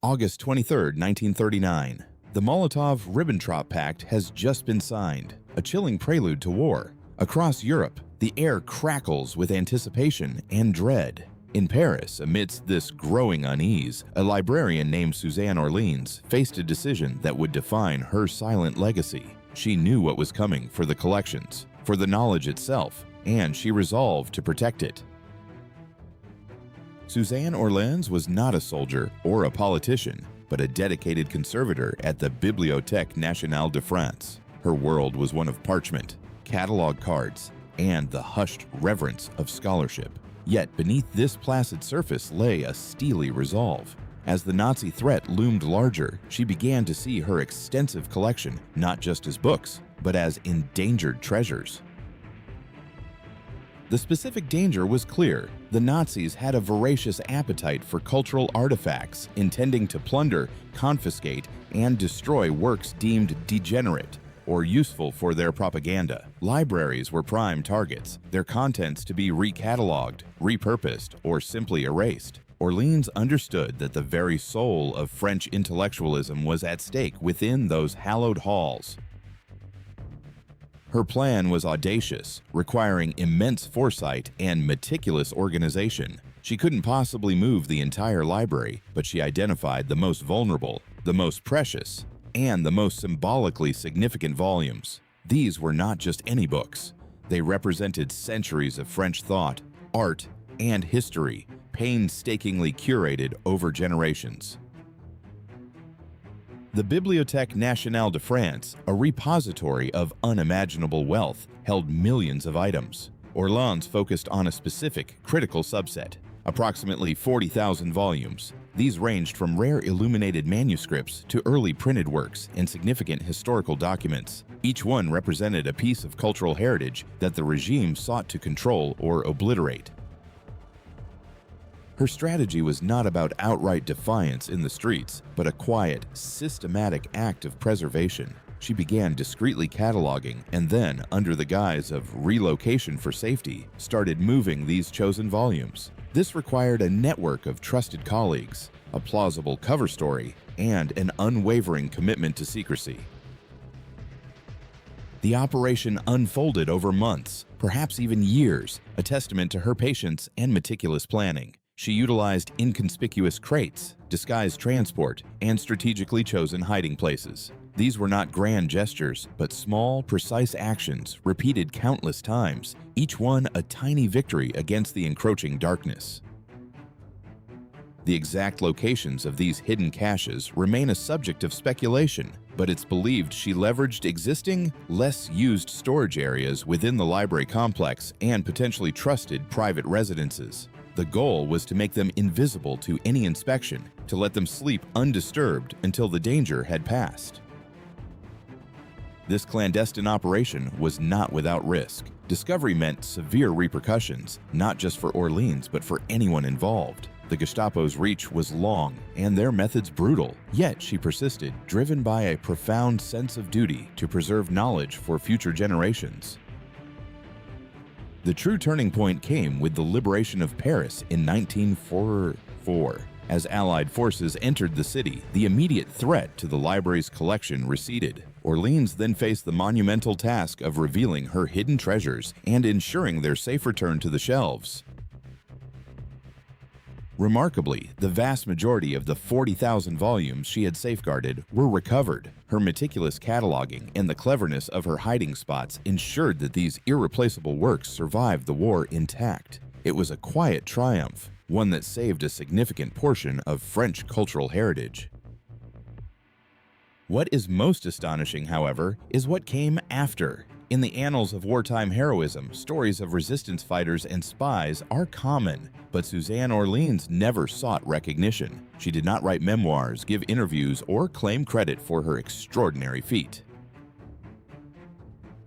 August 23, 1939. The Molotov-Ribbentrop Pact has just been signed, a chilling prelude to war. Across Europe, the air crackles with anticipation and dread. In Paris, amidst this growing unease, a librarian named Suzanne Orleans faced a decision that would define her silent legacy. She knew what was coming for the collections, for the knowledge itself, and she resolved to protect it. Suzanne Orleans was not a soldier or a politician, but a dedicated conservator at the Bibliothèque Nationale de France. Her world was one of parchment, catalog cards, and the hushed reverence of scholarship. Yet beneath this placid surface lay a steely resolve. As the Nazi threat loomed larger, she began to see her extensive collection not just as books, but as endangered treasures. The specific danger was clear. The Nazis had a voracious appetite for cultural artifacts, intending to plunder, confiscate, and destroy works deemed degenerate or useful for their propaganda. Libraries were prime targets, their contents to be recatalogued, repurposed, or simply erased. Orleans understood that the very soul of French intellectualism was at stake within those hallowed halls. Her plan was audacious, requiring immense foresight and meticulous organization. She couldn't possibly move the entire library, but she identified the most vulnerable, the most precious, and the most symbolically significant volumes. These were not just any books. They represented centuries of French thought, art, and history, painstakingly curated over generations. The Bibliothèque Nationale de France, a repository of unimaginable wealth, held millions of items. Orleans focused on a specific, critical subset, approximately 40,000 volumes. These ranged from rare illuminated manuscripts to early printed works and significant historical documents. Each one represented a piece of cultural heritage that the regime sought to control or obliterate. Her strategy was not about outright defiance in the streets, but a quiet, systematic act of preservation. She began discreetly cataloging and then, under the guise of relocation for safety, started moving these chosen volumes. This required a network of trusted colleagues, a plausible cover story, and an unwavering commitment to secrecy. The operation unfolded over months, perhaps even years, a testament to her patience and meticulous planning. She utilized inconspicuous crates, disguised transport, and strategically chosen hiding places. These were not grand gestures, but small, precise actions repeated countless times, each one a tiny victory against the encroaching darkness. The exact locations of these hidden caches remain a subject of speculation, but it's believed she leveraged existing, less used storage areas within the library complex and potentially trusted private residences. The goal was to make them invisible to any inspection, to let them sleep undisturbed until the danger had passed. This clandestine operation was not without risk. Discovery meant severe repercussions, not just for Orleans but for anyone involved. The Gestapo's reach was long and their methods brutal, yet she persisted, driven by a profound sense of duty to preserve knowledge for future generations. The true turning point came with the liberation of Paris in 1944. As Allied forces entered the city, the immediate threat to the library's collection receded. Orleans then faced the monumental task of revealing her hidden treasures and ensuring their safe return to the shelves. Remarkably, the vast majority of the 40,000 volumes she had safeguarded were recovered. Her meticulous cataloging and the cleverness of her hiding spots ensured that these irreplaceable works survived the war intact. It was a quiet triumph, one that saved a significant portion of French cultural heritage. What is most astonishing, however, is what came after. In the annals of wartime heroism, stories of resistance fighters and spies are common, but Suzanne Orleans never sought recognition. She did not write memoirs, give interviews, or claim credit for her extraordinary feat.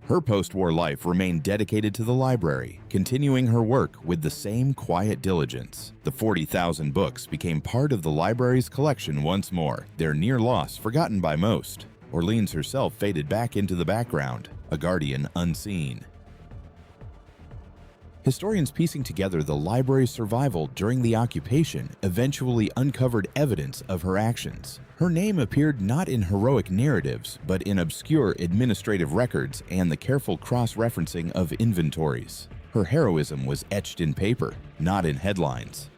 Her post-war life remained dedicated to the library, continuing her work with the same quiet diligence. The 40,000 books became part of the library's collection once more, their near loss forgotten by most. Orleans herself faded back into the background, a guardian unseen. Historians piecing together the library's survival during the occupation eventually uncovered evidence of her actions. Her name appeared not in heroic narratives, but in obscure administrative records and the careful cross-referencing of inventories. Her heroism was etched in paper, not in headlines.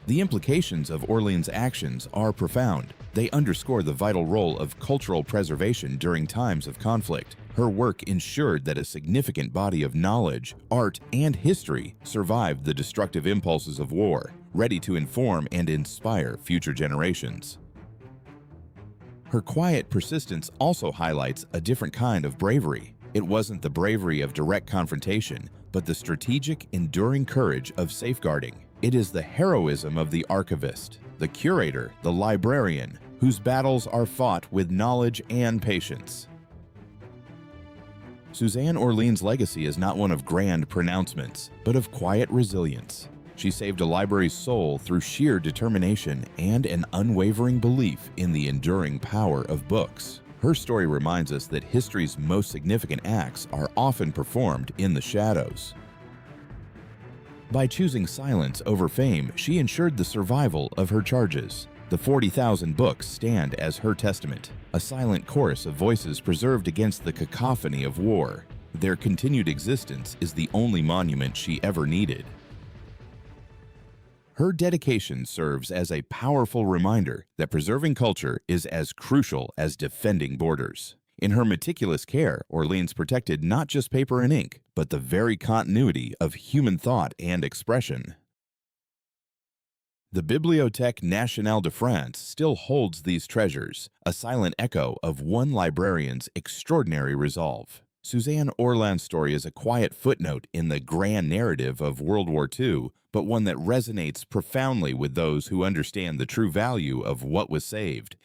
The implications of Orleans' actions are profound. They underscore the vital role of cultural preservation during times of conflict. Her work ensured that a significant body of knowledge, art, and history survived the destructive impulses of war, ready to inform and inspire future generations. Her quiet persistence also highlights a different kind of bravery. It wasn't the bravery of direct confrontation, but the strategic, enduring courage of safeguarding. It is the heroism of the archivist, the curator, the librarian, whose battles are fought with knowledge and patience. Suzanne Orleans' legacy is not one of grand pronouncements, but of quiet resilience. She saved a library's soul through sheer determination and an unwavering belief in the enduring power of books. Her story reminds us that history's most significant acts are often performed in the shadows. By choosing silence over fame, she ensured the survival of her charges. The 40,000 books stand as her testament, a silent chorus of voices preserved against the cacophony of war. Their continued existence is the only monument she ever needed. Her dedication serves as a powerful reminder that preserving culture is as crucial as defending borders. In her meticulous care, Orleans protected not just paper and ink, but the very continuity of human thought and expression. The Bibliothèque Nationale de France still holds these treasures, a silent echo of one librarian's extraordinary resolve. Suzanne Orleans' story is a quiet footnote in the grand narrative of World War II, but one that resonates profoundly with those who understand the true value of what was saved.